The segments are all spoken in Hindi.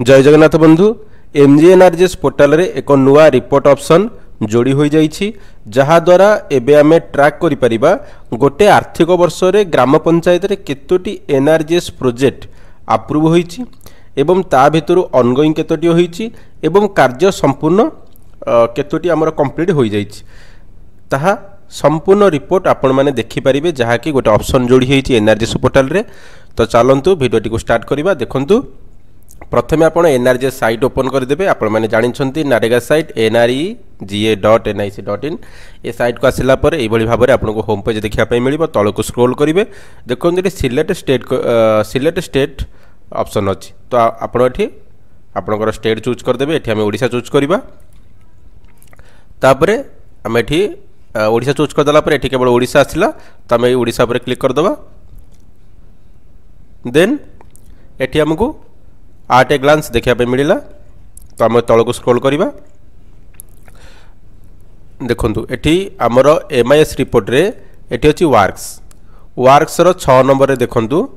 जय जगन्नाथ बंधु एमजीएनआरजीएस पोर्टाल रे एक नुआ रिपोर्ट ऑप्शन जोड़ी हो जाइछि जहाद्वारा एबे आमे ट्रैक करि परिबा गोटे आर्थिक वर्ष रे ग्राम पंचायत रे केतोटी एनआरजीएस प्रोजेक्ट अप्रूव होइछि एवं ता भितरु ऑनगोइंग केतोटी होइछि एवं कार्य संपूर्ण केतोटी हमर कंप्लीट हो जाइछि ताहा संपूर्ण रिपोर्ट आपण माने देखि परिबे जहा कि गोटे ऑप्शन जोड़ी होइछि एनआरजीएस पोर्टाल रे। तो चलंतु वीडियोटी को स्टार्ट करिबा। देखंतु प्रथमे आपण एनआरजीएस साइट ओपन करदेबे। आपण माने जानिछंती नारेगा साइट nrega.nic.in ए साइट को आसिला पर एई भली भाबरे आपनको होम पेज देखिया पय मिलिबो। तळको स्क्रॉल करिवे देखंतु एटी सिलेक्ट स्टेट ऑप्शन अछि। तो आपण एठी आपनकर स्टेट चूज करदेबे। एठी हम ओडिसा चूज करिबा। तापरे हम एठी ओडिसा चूज कर दला पर एठी केवल ओडिसा आसिला त हम ओडिसा पर क्लिक कर दबा। देन एठी हमको आट ए ग्लांस देखिया पे मिलिला। तो आम तल को स्क्रॉल करिबा। देखंतु एठी हमर एमआईएस रिपोर्ट रे एठी अछि वर्क्स रो 6 नंबर रे देखंतु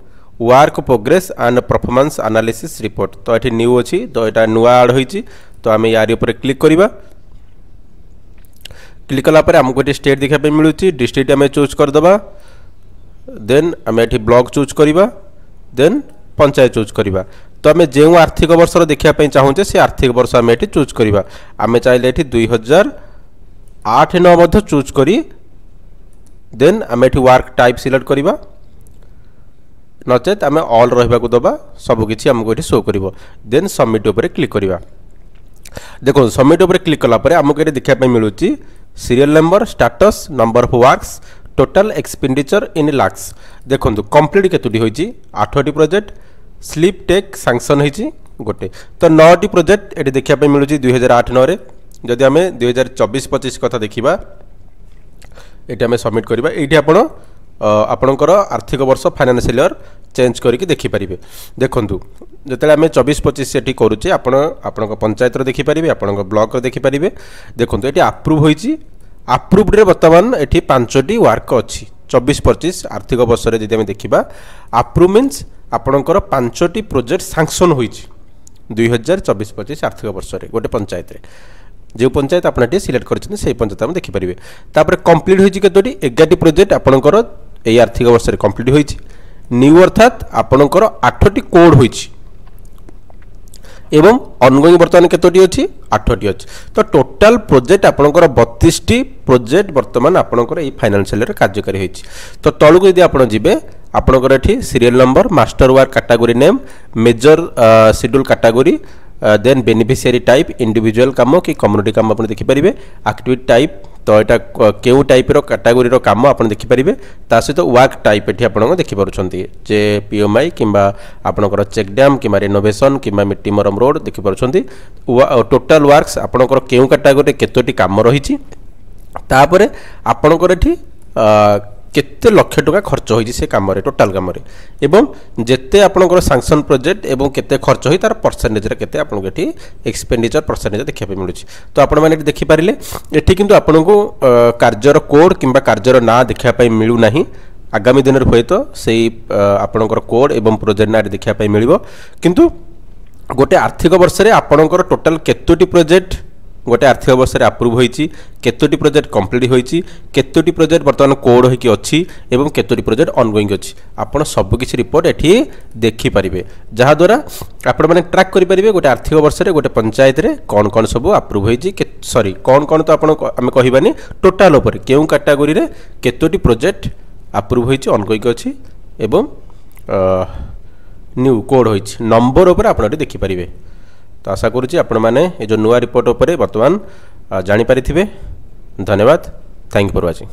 work progress and performance analysis report. तो एठी न्यू अछि तो एटा नुआ ऐड होइछि। तो आम यार ऊपर क्लिक करिबा। क्लिक कला पर हमको एठी स्टेट देखिया पे मिलुछि। डिस्ट्रिक्ट हम चूज कर दबा। देन हम एठी ब्लॉक चूज करिबा। देन पंचायत चूज करिबा। तो आम जो आर्थिक वर्ष देखा चाहूचे से आर्थिक वर्ष आम ये चूज करवा। आम चाहिए ये 2008-9 चूज करी। देन आम ये वर्क टाइप सिलेक्ट करवा नचेत आम ऑल रहा दबा सबकि आमको ये शो कर। देन सबमिट उपर क्लिक करवा। देखो सबमिट उपर क्लिक कलापर आमको ये देखा मिलूँ serial number status number of works total expenditure in lakhs. देखो कंप्लीट केतोटी होइछि 8टी प्रोजेक्ट स्लिप टेक सैंक्शन होइछि गोटे। तो 9टी प्रोजेक्ट ये देखा मिलूँ 2008-9 रे। जदि आम 2024-25 कथा देखा ये आम सबमिट करवा। ये आपणकर आर्थिक वर्ष फाइनेंशियल ईयर चेंज करके देखिपारे। देखूँ जो आम 24-25 ये करुचे आपण पंचायत देखिपारे आपण ब्लॉक देखिपारे। देखो ये अप्रूव होइछि। अप्रूव्ड रे वर्तमान एठी 5टी वर्क अच्छी 24-25 आर्थिक वर्ष रे जदि आम देखा अप्रूव मीन्स आपणकर 5टी प्रोजेक्ट सैंक्शन होइछि 2024-25 आर्थिक वर्ष रे गोटे पंचायत रे। जो पंचायत आपन सिलेक्ट करछन से पंचायत हम देखि परिबे। तापर कंप्लीट होइछि केतोटी 11टी प्रोजेक्ट आपणकर एई आर्थिक वर्ष रे कंप्लीट होइछि। न्यू अर्थात आपणकर 8टी कोड होइछि एवं ऑनगोइंग वर्तमान केतोटी अछि 8टी अछि। तो टोटल प्रोजेक्ट आपणकर 32टी प्रोजेक्ट वर्तमान आपणकर एई फाइनेंशियल ईयर कार्यकारी होइछि। तो तळुको यदि आपण जिबे आपणकर एठी serial number master work category name major schedule category then beneficiary type individual काम कि कम्युनिटी काम आप देखिपारे। एक्टिविटी टाइप तो यहाँ क्यों टाइप कैटेगोरी काम आप देखिपारे। ता सहित वर्क टाइप ये आप देखिपुंट जे पीएमआई कि आपणकर चेक डैम कि रेनोवेशन कि मिट्टीमरम रोड देखिपुंट। टोटाल वर्क्स आपणकर क्यों कैटेगोरी केतोटी काम रही तापर आपणकर एठी केते लक्ष टका खर्च होइछि से काम रे टोटाल काम रे एवं जेते आपनकर सैंक्शन प्रोजेक्ट एवं केते खर्च होई तार परसेंटेज रे केते आपनको एठी एक्सपेंडिचर परसेंटेज देखिया पे मिलुछि। तो आपण माने एठी देखि पारिले एठी किंतु आपनको कार्यर कोड किंबा कार्यर ना देखिया पे मिलु नाही। आगामी दिन रे होय तो सेही आपनकर कोड एवं प्रोजेक्ट ना देखिया पे मिलिबो। किंतु गोटे आर्थिक वर्ष रे आपनकर टोटाल केतोटी प्रोजेक्ट गोटे आर्थिक वर्ष रे अप्रूव होइछि केतोटी प्रोजेक्ट कंप्लीट होइछि केतोटी प्रोजेक्ट वर्तमान कोड होइकि अछि एवं केतोटी प्रोजेक्ट ऑनगोइंग अछि आपण सब किछि रिपोर्ट एठी देखि परिबे। जहा द्वारा आपण माने ट्रैक करि परिबे गोटे आर्थिक वर्ष रे गोटे पंचायत रे कोन सब अप्रूव होइछि सॉरी कोन तो आपण हम कहिबानी टोटल ऊपर केउ कैटेगरी रे केतोटी प्रोजेक्ट अप्रूव होइछि ऑनगोइंग अछि एवं न्यू कोड होइछि नंबर ऊपर आपण एठी देखि परिबे। तो आशा करुँच आपण मैंने ये जो नुआ रिपोर्ट उपर वर्तमान जानी पारिथिबे। धन्यवाद। Thank you for watching.